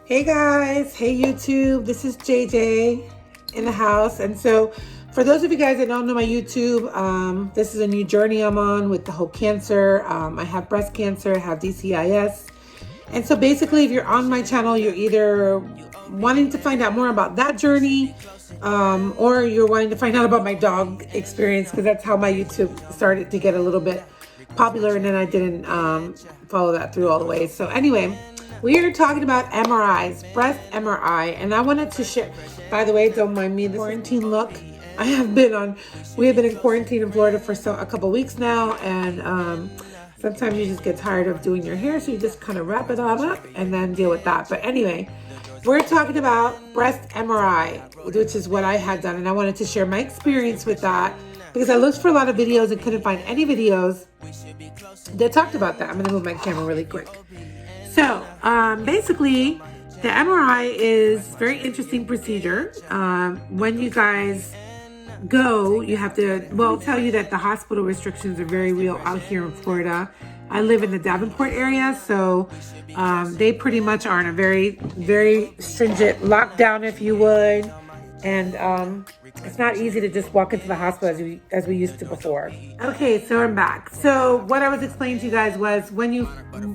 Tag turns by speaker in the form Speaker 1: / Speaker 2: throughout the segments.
Speaker 1: Hey guys, hey YouTube, this is JJ in the house. And so for those of you guys that don't know my YouTube, this is a new journey I'm on with the whole cancer. I have breast cancer, I have DCIS. And so basically if you're on my channel, you're either wanting to find out more about that journey, or you're wanting to find out about my dog experience, because that's how my YouTube started to get a little bit popular, and then I didn't follow that through all the way. So anyway, we are talking about MRIs, breast MRI, and I wanted to share, by the way, don't mind me, the quarantine look. We have been in quarantine in Florida for a couple weeks now, and sometimes you just get tired of doing your hair, so you just kind of wrap it all up and then deal with that. But anyway, we're talking about breast MRI, which is what I had done, and I wanted to share my experience with that because I looked for a lot of videos and couldn't find any videos that talked about that. I'm gonna move my camera really quick. So basically, the MRI is a very interesting procedure. When you guys go, you have to, tell you that the hospital restrictions are very real out here in Florida. I live in the Davenport area, so they pretty much are in a very, very stringent lockdown, if you would. And it's not easy to just walk into the hospital as we used to before. Okay, so I'm back. So what I was explaining to you guys was when you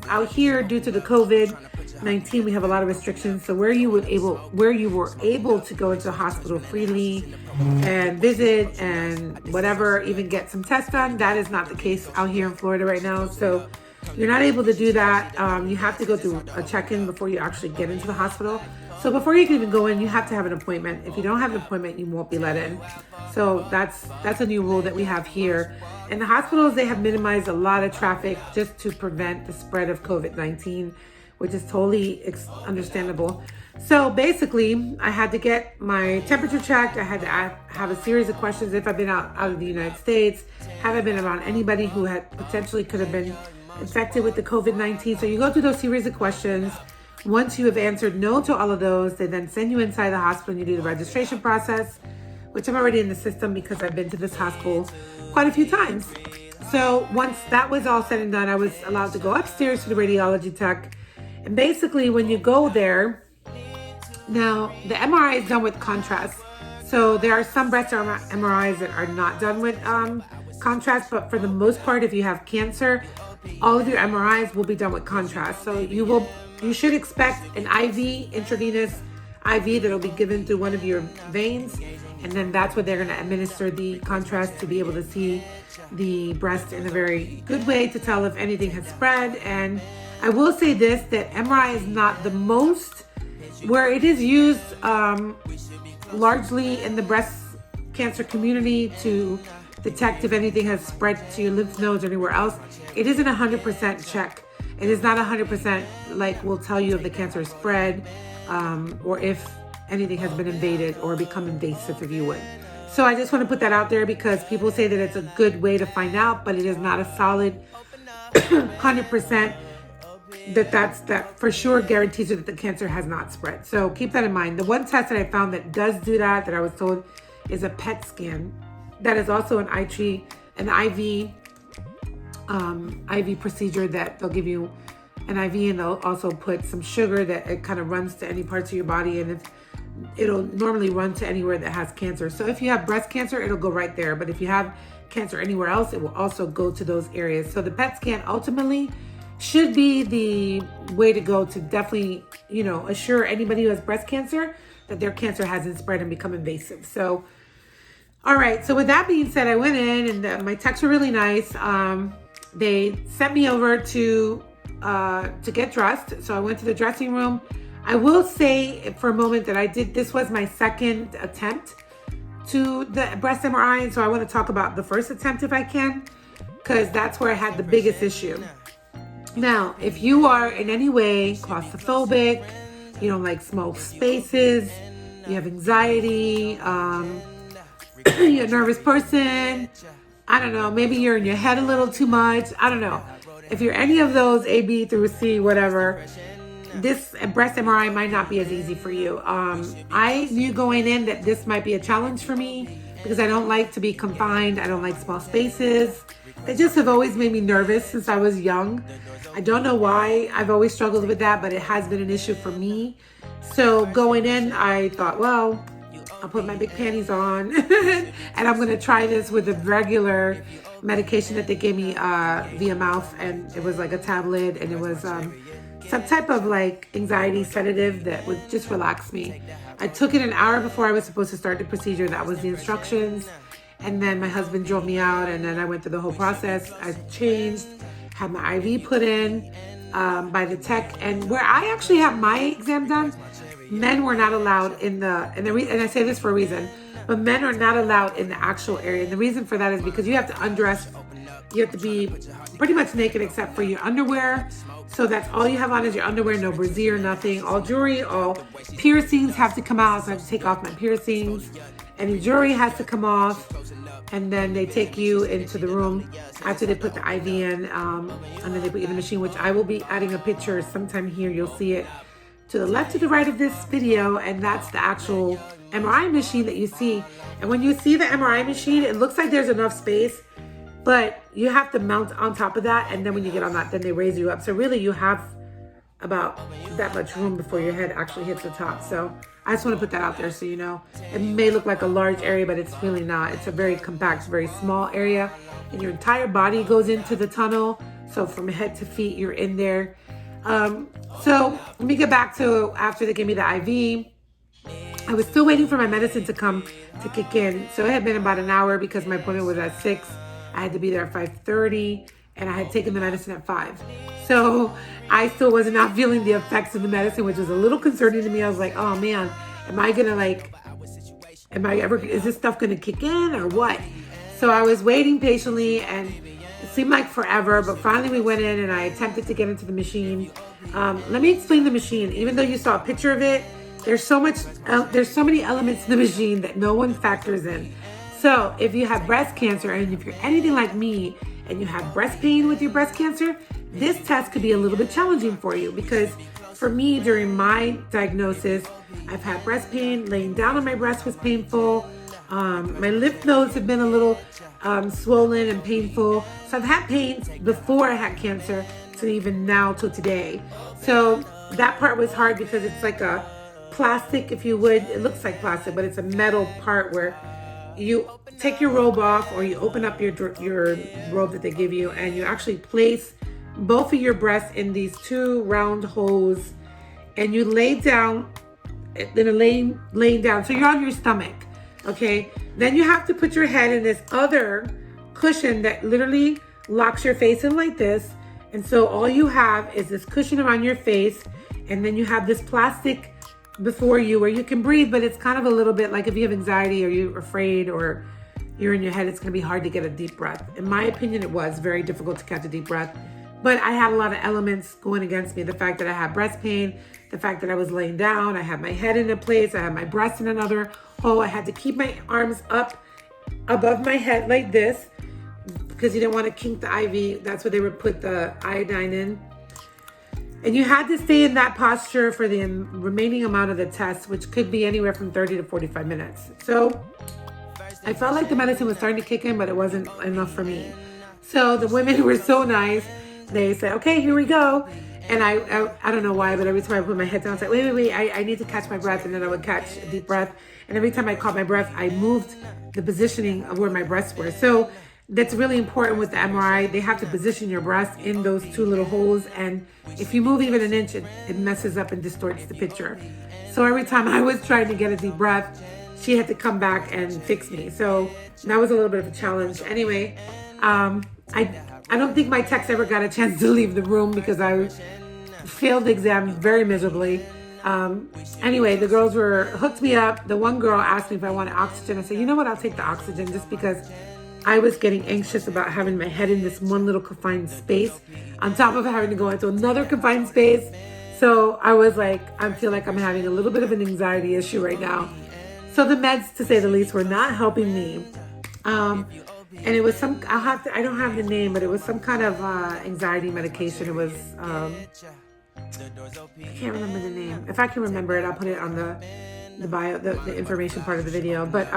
Speaker 1: out here, due to the COVID-19, we have a lot of restrictions. So where you were able to go into the hospital freely and visit and whatever, even get some tests done, that is not the case out here in Florida right now. So you're not able to do that. You have to go through a check-in before you actually get into the hospital. So before you can even go in, you have to have an appointment. If you don't have an appointment, you won't be let in. So that's a new rule that we have here. And the hospitals, they have minimized a lot of traffic just to prevent the spread of COVID-19, which is totally understandable. So basically, I had to get my temperature checked. I had to have a series of questions. If I've been out of the United States, have I been around anybody who had potentially could have been infected with the COVID-19? So you go through those series of questions. Once you have answered no to all of those, they then send you inside the hospital and you do the registration process, which I'm already in the system because I've been to this hospital quite a few times. So once that was all said and done, I was allowed to go upstairs to the radiology tech. And basically when you go there, now the MRI is done with contrast. So there are some breast MRIs that are not done with contrast, but for the most part, if you have cancer, all of your MRIs will be done with contrast. So you should expect an IV, intravenous IV that'll be given through one of your veins. And then that's what they're gonna administer the contrast to be able to see the breast in a very good way to tell if anything has spread. And I will say this, that MRI is not the most, where it is used largely in the breast cancer community to detect if anything has spread to your lymph nodes or anywhere else. It isn't 100% check. It is not 100% will tell you if the cancer is spread or if anything has been invaded or become invasive, if you would. So I just want to put that out there because people say that it's a good way to find out, but it is not a solid 100% that for sure guarantees you that the cancer has not spread. So keep that in mind. The one test that I found that does do that I was told, is a PET scan. That is also an IV procedure that they'll give you an IV, and they'll also put some sugar that it kind of runs to any parts of your body, and it'll normally run to anywhere that has cancer. So if you have breast cancer, it'll go right there. But if you have cancer anywhere else, it will also go to those areas. So the PET scan ultimately should be the way to go to definitely, assure anybody who has breast cancer that their cancer hasn't spread and become invasive. So, all right. So with that being said, I went in and my techs were really nice. They sent me over to get dressed. So I went to the dressing room. I will say for a moment that this was my second attempt to the breast MRI. And so I want to talk about the first attempt if I can, because that's where I had the biggest issue. Now, if you are in any way claustrophobic, you don't like small spaces, you have anxiety, you're a nervous person, I don't know, maybe you're in your head a little too much, I don't know. If you're any of those, A, B through C, whatever, this breast MRI might not be as easy for you. I knew going in that this might be a challenge for me because I don't like to be confined. I don't like small spaces. They just have always made me nervous since I was young. I don't know why. I've always struggled with that, but it has been an issue for me. So going in, I thought, well, I'll put my big panties on and I'm going to try this with the regular medication that they gave me via mouth. And it was like a tablet, and it was some type of like anxiety sedative that would just relax me. I took it an hour before I was supposed to start the procedure. That was the instructions. And then my husband drove me out, and then I went through the whole process. I changed, had my IV put in by the tech. And where I actually have my exam done, men were not allowed in and I say this for a reason, but men are not allowed in the actual area. And the reason for that is because you have to undress. You have to be pretty much naked except for your underwear. So that's all you have on is your underwear, no brassiere, nothing. All jewelry, all piercings have to come out. So I have to take off my piercings. Any jewelry has to come off. And then they take you into the room after they put the IV in. And then they put you in the machine, which I will be adding a picture sometime here. You'll see it to the left to the right of this video. And that's the actual MRI machine that you see. And when you see the MRI machine, it looks like there's enough space, but you have to mount on top of that. And then when you get on that, then they raise you up. So really you have about that much room before your head actually hits the top. So I just want to put that out there so you know. It may look like a large area, but it's really not. It's a very compact, very small area. And your entire body goes into the tunnel. So from head to feet, you're in there. So let me get back to after they gave me the IV. I was still waiting for my medicine to come to kick in. So it had been about an hour because my appointment was at 6. I had to be there at 5:30, and I had taken the medicine at 5. So I still was not feeling the effects of the medicine, which was a little concerning to me. I was like, oh man, is this stuff gonna kick in or what? So I was waiting patiently, and it seemed like forever, but finally we went in and I attempted to get into the machine. Let me explain the machine. Even though you saw a picture of it, there's so many elements in the machine that no one factors in. So if you have breast cancer, and if you're anything like me and you have breast pain with your breast cancer, this test could be a little bit challenging for you, because for me, during my diagnosis, I've had breast pain. Laying down on my breast was painful. My lymph nodes have been a little swollen and painful. So I've had pain before I had cancer to even now till today. So that part was hard because it's like a plastic, if you would. It looks like plastic, but it's a metal part where you take your robe off, or you open up your robe that they give you, and you actually place both of your breasts in these 2 round holes, and you lay down, laying down. So you're on your stomach, okay? Then you have to put your head in this other cushion that literally locks your face in like this. And so all you have is this cushion around your face, and then you have this plastic before you where you can breathe, but it's kind of a little bit like if you have anxiety or you're afraid or you're in your head, it's going to be hard to get a deep breath. In my opinion, it was very difficult to catch a deep breath, but I had a lot of elements going against me. The fact that I had breast pain, the fact that I was laying down, I had my head in a place, I had my breast in another hole. I had to keep my arms up above my head like this because you didn't want to kink the IV. That's where they would put the iodine in. And you had to stay in that posture for the remaining amount of the test, which could be anywhere from 30 to 45 minutes. So I felt like the medicine was starting to kick in, but it wasn't enough for me. So the women were so nice. They said, okay, here we go. And I don't know why, but every time I put my head down, I was like, wait, I need to catch my breath. And then I would catch a deep breath. And every time I caught my breath, I moved the positioning of where my breasts were. So that's really important with the MRI. They have to position your breast in those 2 little holes. And if you move even an inch, it messes up and distorts the picture. So every time I was trying to get a deep breath, she had to come back and fix me. So that was a little bit of a challenge. Anyway, I don't think my techs ever got a chance to leave the room because I failed the exam very miserably. Anyway, the girls hooked me up. The one girl asked me if I wanted oxygen. I said, you know what, I'll take the oxygen, just because I was getting anxious about having my head in this one little confined space on top of having to go into another confined space. So I was like, I feel like I'm having a little bit of an anxiety issue right now. So the meds, to say the least, were not helping me. And it was I don't have the name, but it was some kind of anxiety medication. It was, I can't remember the name. If I can remember it, I'll put it on the information part of the video. But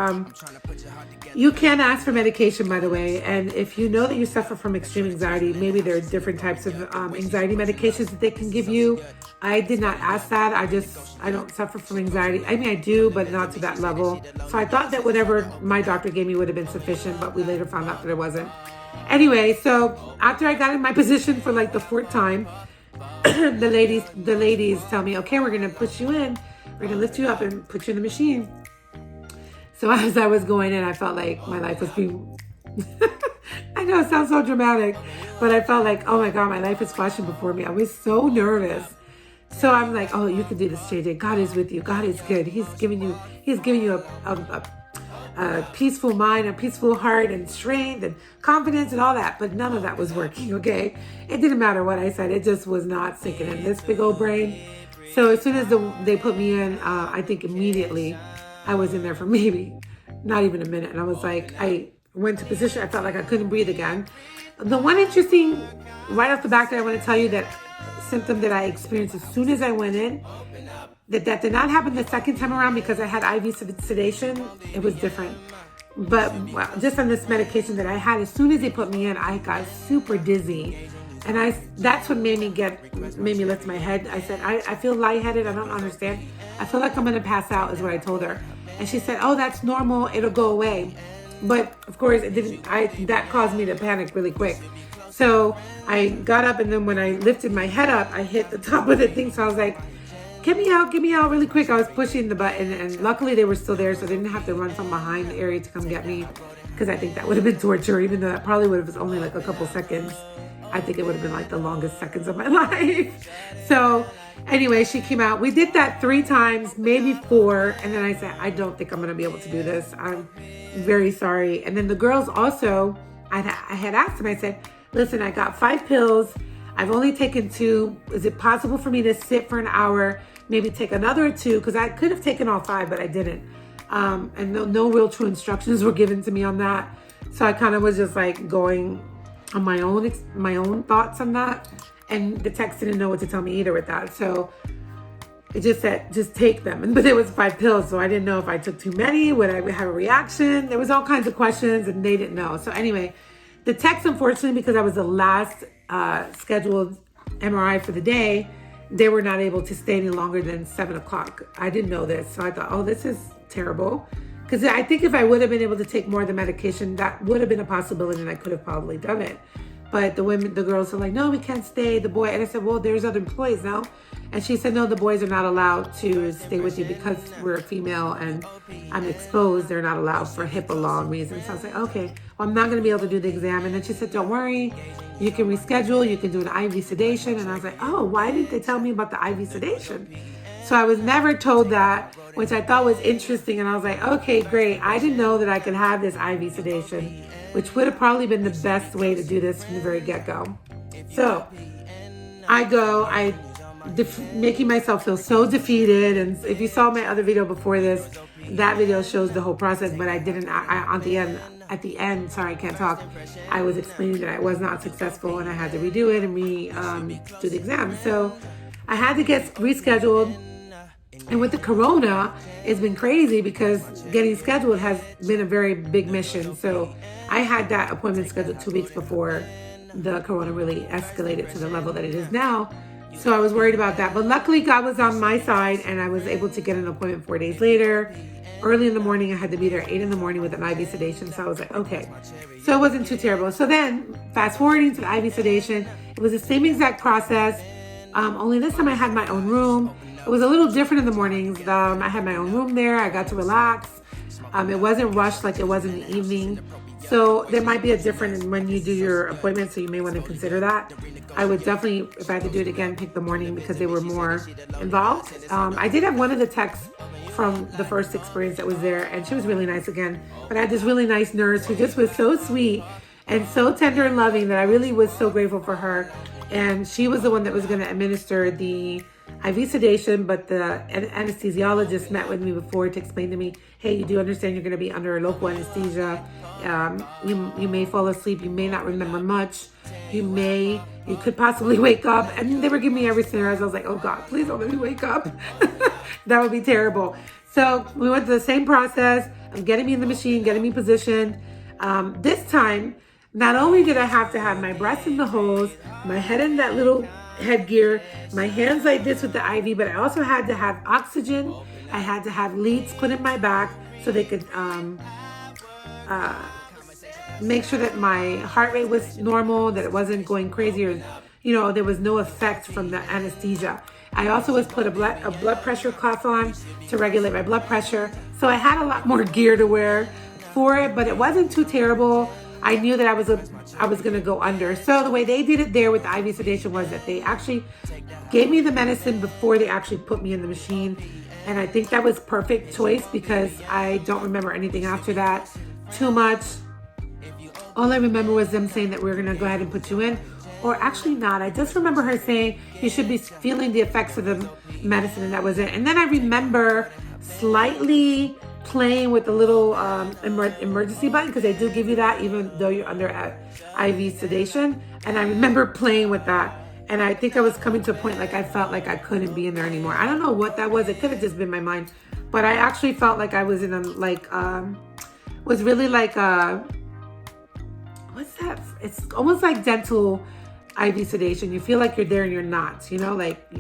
Speaker 1: you can ask for medication, by the way. And if you know that you suffer from extreme anxiety, maybe there are different types of anxiety medications that they can give you. I did not ask that. I don't suffer from anxiety. I mean, I do, but not to that level. So I thought that whatever my doctor gave me would have been sufficient, but we later found out that it wasn't. Anyway, so after I got in my position for like the 4th time, the ladies tell me, okay, we're going to push you in. We're going to lift you up and put you in the machine. So as I was going in, I felt like my life was being, I know it sounds so dramatic, but I felt like, oh my God, my life is flashing before me. I was so nervous. So I'm like, oh, you can do this, JJ. God is with you. God is good. He's giving you a peaceful mind, a peaceful heart, and strength and confidence and all that. But none of that was working, okay? It didn't matter what I said. It just was not sinking in this big old brain. So as soon as they put me in, I think immediately I was in there for maybe not even a minute. And I was like, I went to position. I felt like I couldn't breathe again. The one interesting, right off the back that I want to tell you, that symptom that I experienced as soon as I went in, that did not happen the second time around because I had IV sedation. It was different. But just on this medication that I had, as soon as they put me in, I got super dizzy. And that's what made me lift my head. I said, I feel lightheaded. I don't understand. I feel like I'm going to pass out is what I told her. And she said, oh, that's normal. It'll go away. But of course it didn't. That caused me to panic really quick. So I got up, and then when I lifted my head up, I hit the top of the thing. So I was like, get me out really quick. I was pushing the button, and luckily they were still there, so they didn't have to run from behind the area to come get me, because I think that would have been torture, even though that probably would have been only like a couple seconds. I think it would have been like the longest seconds of my life. So anyway, she came out. We did that 3 times, maybe 4. And then I said, I don't think I'm going to be able to do this. I'm very sorry. And then the girls also, I had asked them, I said, listen, I got 5 pills. I've only taken 2. Is it possible for me to sit for an hour, maybe take another 2? Because I could have taken all 5, but I didn't. And no real true instructions were given to me on that. So I kind of was just like going on my own thoughts on that. And the text didn't know what to tell me either with that. So it just said, just take them. But there was 5 pills. So I didn't know if I took too many, would I have a reaction? There was all kinds of questions, and they didn't know. So anyway, the text, unfortunately, because I was the last scheduled MRI for the day, they were not able to stay any longer than 7 o'clock. I didn't know this. So I thought, oh, this is terrible. Because I think if I would have been able to take more of the medication, that would have been a possibility, and I could have probably done it. But the girls are like, no, we can't stay. The boy, and I said, well, there's other employees now. And she said, no, the boys are not allowed to stay with you because we're a female and I'm exposed. They're not allowed for HIPAA law reasons. So I was like, okay, well, I'm not going to be able to do the exam. And then she said, don't worry, you can reschedule. You can do an IV sedation. And I was like, oh, why didn't they tell me about the IV sedation? So I was never told that, which I thought was interesting. And I was like, okay, great. I didn't know that I could have this IV sedation, which would have probably been the best way to do this from the very get-go. So I go, making myself feel so defeated. And if you saw my other video before this, that video shows the whole process, but I didn't, at the end, sorry, I can't talk. I was explaining that I was not successful and I had to redo it and do the exam. So I had to get rescheduled. And with the corona, it's been crazy because getting scheduled has been a very big mission. So I had that appointment scheduled 2 weeks before the corona really escalated to the level that it is now. So I was worried about that. But luckily, God was on my side, and I was able to get an appointment 4 days later. Early in the morning, I had to be there 8 in the morning with an IV sedation. So I was like, okay. So it wasn't too terrible. So then, fast forwarding to the IV sedation, it was the same exact process. Only this time I had my own room. It was a little different in the mornings. I had my own room there. I got to relax. It wasn't rushed like it was in the evening. So there might be a difference when you do your appointment, so you may want to consider that. I would definitely, if I had to do it again, pick the morning because they were more involved. I did have one of the techs from the first experience that was there, and she was really nice again. But I had this really nice nurse who just was so sweet and so tender and loving that I really was so grateful for her. And she was the one that was going to administer the IV sedation, but the anesthesiologist met with me before to explain to me, hey, you do understand you're going to be under local anesthesia. You may fall asleep. You may not remember much. You could possibly wake up. And they were giving me every scenario. I was like, oh God, please don't let me wake up. That would be terrible. So we went through the same process of getting me in the machine, getting me positioned. This time, not only did I have to have my breasts in the hose, my head in that little headgear, my hands like this with the IV, but I also had to have oxygen. I had to have leads put in my back so they could make sure that my heart rate was normal, that it wasn't going crazy, or there was no effect from the anesthesia. I also was put a blood pressure cuff on to regulate my blood pressure. So I had a lot more gear to wear for it, but it wasn't too terrible. I knew that I was going to go under. So the way they did it there with the IV sedation was that they actually gave me the medicine before they actually put me in the machine. And I think that was perfect choice because I don't remember anything after that too much. All I remember was them saying that we were going to go ahead and put you in, or actually not. I just remember her saying you should be feeling the effects of the medicine, and that was it. And then I remember slightly playing with the little emergency button, because they do give you that even though you're under IV sedation. And I remember playing with that. And I think I was coming to a point like I felt like I couldn't be in there anymore. I don't know what that was. It could have just been my mind. But I actually felt like I was in was really like what's that? It's almost like dental IV sedation. You feel like you're there and you're not, like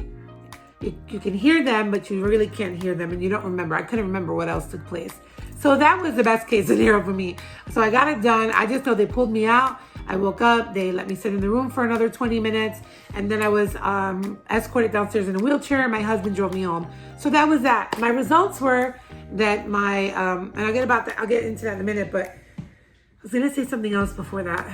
Speaker 1: you can hear them, but you really can't hear them and you don't remember. I couldn't remember what else took place. So that was the best case scenario for me. So I got it done. I just know they pulled me out. I woke up, they let me sit in the room for another 20 minutes. And then I was escorted downstairs in a wheelchair. My husband drove me home. So that was that. My results were that my, and I'll get into that in a minute, but I was going to say something else before that.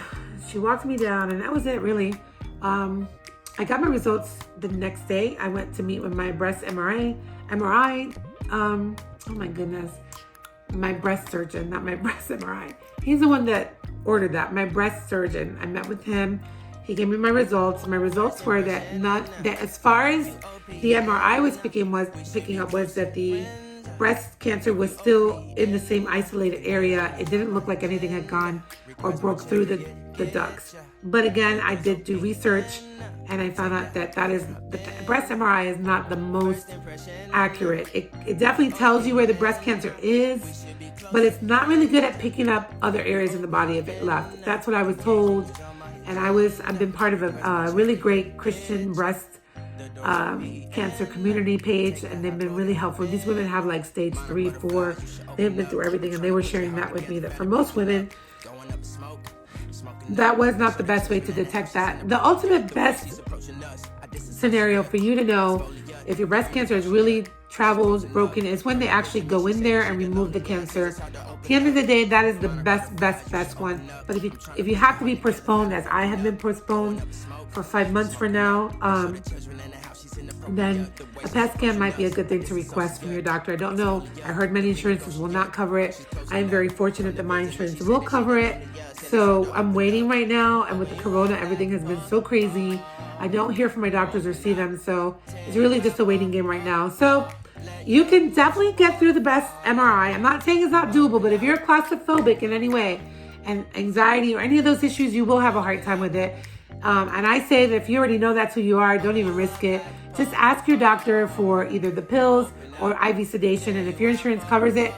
Speaker 1: She walked me down and that was it really. I got my results the next day. I went to meet with my breast MRI. Oh my goodness. My breast surgeon, not my breast MRI. He's the one that ordered that, my breast surgeon. I met with him. He gave me my results. My results were that as far as the MRI was picking up was that the breast cancer was still in the same isolated area. It didn't look like anything had gone or broke through the ducts. But again, I did do research and I found out that the breast MRI is not the most accurate. It definitely tells you where the breast cancer is, but it's not really good at picking up other areas in the body if it left. That's what I was told. And I've been part of a really great Christian breast cancer community page, and they've been really helpful. These women have like stage 3, 4. They've been through everything, and they were sharing that with me, that for most women, that was not the best way to detect that. The ultimate best scenario for you to know if your breast cancer is really travels broken is when they actually go in there and remove the cancer. At the end of the day, that is the best one. But if you have to be postponed, as I have been postponed for 5 months for now, then a PET scan might be a good thing to request from your doctor. I don't know. I heard many insurances will not cover it. I am very fortunate that my insurance will cover it. So I'm waiting right now. And with the corona, everything has been so crazy. I don't hear from my doctors or see them. So it's really just a waiting game right now. So you can definitely get through the breast MRI. I'm not saying it's not doable, but if you're claustrophobic in any way and anxiety or any of those issues, you will have a hard time with it. And I say that if you already know that's who you are, don't even risk it. Just ask your doctor for either the pills or IV sedation. And if your insurance covers it,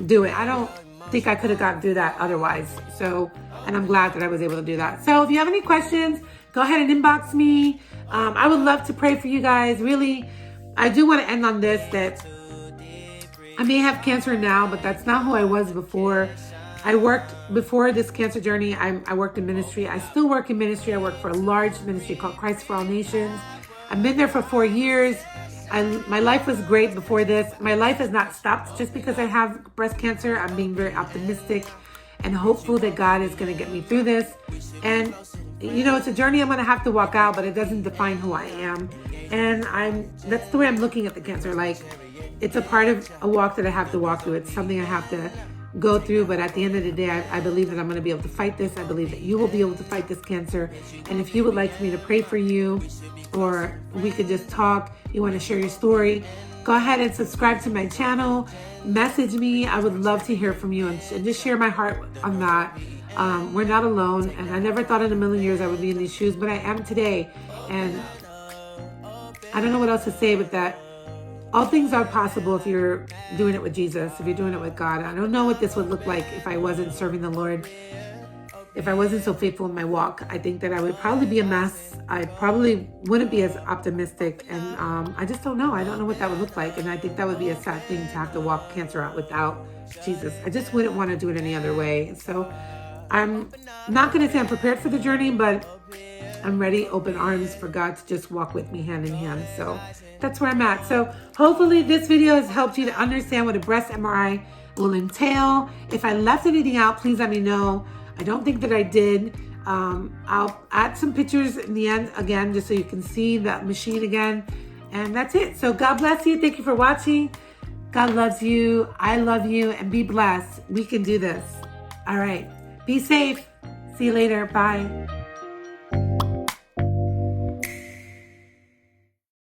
Speaker 1: do it. I don't think I could have gotten through that otherwise. So, and I'm glad that I was able to do that. So if you have any questions, go ahead and inbox me. I would love to pray for you guys. Really, I do want to end on this, that I may have cancer now, but that's not who I was before. I worked before this cancer journey. I worked in ministry. I still work in ministry. I work for a large ministry called Christ for All Nations. I've been there for 4 years. My life was great before this. My life has not stopped just because I have breast cancer. I'm being very optimistic and hopeful that God is going to get me through this. And, it's a journey I'm going to have to walk out, but it doesn't define who I am. And that's the way I'm looking at the cancer. Like, it's a part of a walk that I have to walk through. It's something I have to go through, but at the end of the day, I believe that I'm going to be able to fight this. I believe that you will be able to fight this cancer. And if you would like me to pray for you, or we could just talk, you want to share your story, go ahead and subscribe to my channel, message me. I would love to hear from you and just share my heart on that. We're not alone, and I never thought in a million years I would be in these shoes, but I am today. And I don't know what else to say with that. all things are possible if you're doing it with Jesus, if you're doing it with God. I don't know what this would look like if I wasn't serving the Lord. If I wasn't so faithful in my walk, I think that I would probably be a mess. I probably wouldn't be as optimistic. And I just don't know. I don't know what that would look like. And I think that would be a sad thing to have to walk cancer out without Jesus. I just wouldn't want to do it any other way. So I'm not going to say I'm prepared for the journey, but I'm ready, open arms for God to just walk with me hand in hand. So that's where I'm at. So hopefully this video has helped you to understand what a breast MRI will entail. If I left anything out, please let me know. I don't think that I did. I'll add some pictures in the end again, just so you can see that machine again. And that's it. So God bless you. Thank you for watching. God loves you. I love you. And be blessed. We can do this. All right. Be safe. See you later. Bye.